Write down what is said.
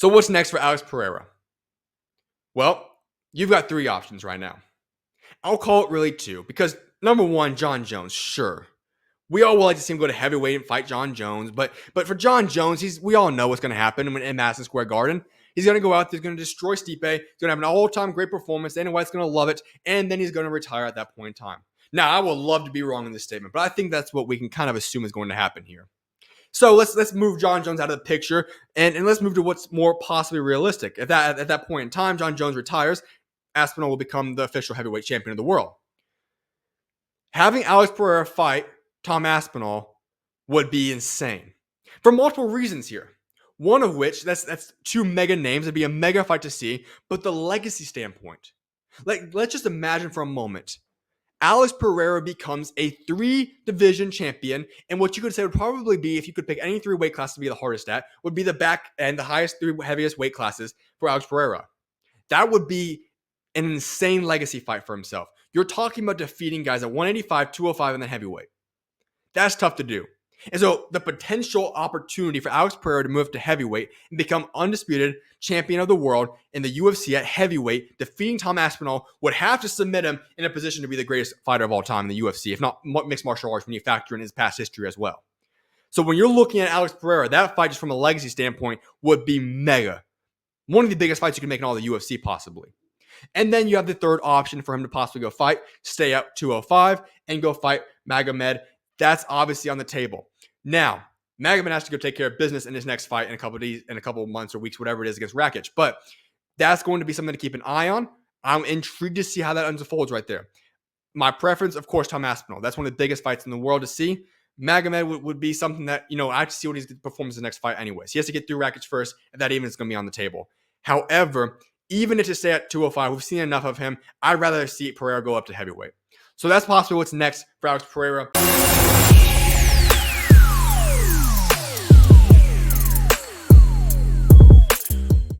So what's next for Alex Pereira? Well, you've got three options right now. I'll call it really two because number one, Jon Jones, sure. We all would like to see him go to heavyweight and fight Jon Jones, but for Jon Jones, we all know what's going to happen in Madison Square Garden. He's going to go out there, he's going to destroy Stipe, he's going to have an all-time great performance, Dana White's going to love it, and then he's going to retire at that point in time. Now, I would love to be wrong in this statement, but I think that's what we can kind of assume is going to happen here. So let's move Jon Jones out of the picture and let's move to what's more possibly realistic. At that point in time, Jon Jones retires, Aspinall will become the official heavyweight champion of the world. Having Alex Pereira fight Tom Aspinall would be insane for multiple reasons here. One of which, that's two mega names. It'd be a mega fight to see, but the legacy standpoint. Let's just imagine for a moment. Alex Pereira becomes a 3-division champion, and what you could say would probably be, if you could pick any 3 weight classes to be the hardest at, would be the back and the highest 3 heaviest weight classes for Alex Pereira. That would be an insane legacy fight for himself. You're talking about defeating guys at 185, 205, and then heavyweight. That's tough to do. And so the potential opportunity for Alex Pereira to move to heavyweight and become undisputed champion of the world in the UFC at heavyweight, defeating Tom Aspinall, would have to submit him in a position to be the greatest fighter of all time in the UFC, if not mixed martial arts when you factor in his past history as well. So when you're looking at Alex Pereira, that fight, just from a legacy standpoint, would be mega. One of the biggest fights you can make in all the UFC, possibly. And then you have the third option for him to possibly go fight, stay up 205, and go fight Magomed. That's obviously on the table. Now, Magomed has to go take care of business in his next fight in a couple of months or weeks, whatever it is, against Rakic. But that's going to be something to keep an eye on. I'm intrigued to see how that unfolds right there. My preference, of course, Tom Aspinall. That's one of the biggest fights in the world to see. Magomed would be something that, I have to see what he's going to perform in the next fight anyways. He has to get through Rakic first, and that even is going to be on the table. However, even if to stay at 205, we've seen enough of him. I'd rather see Pereira go up to heavyweight. So that's possibly what's next for Alex Pereira.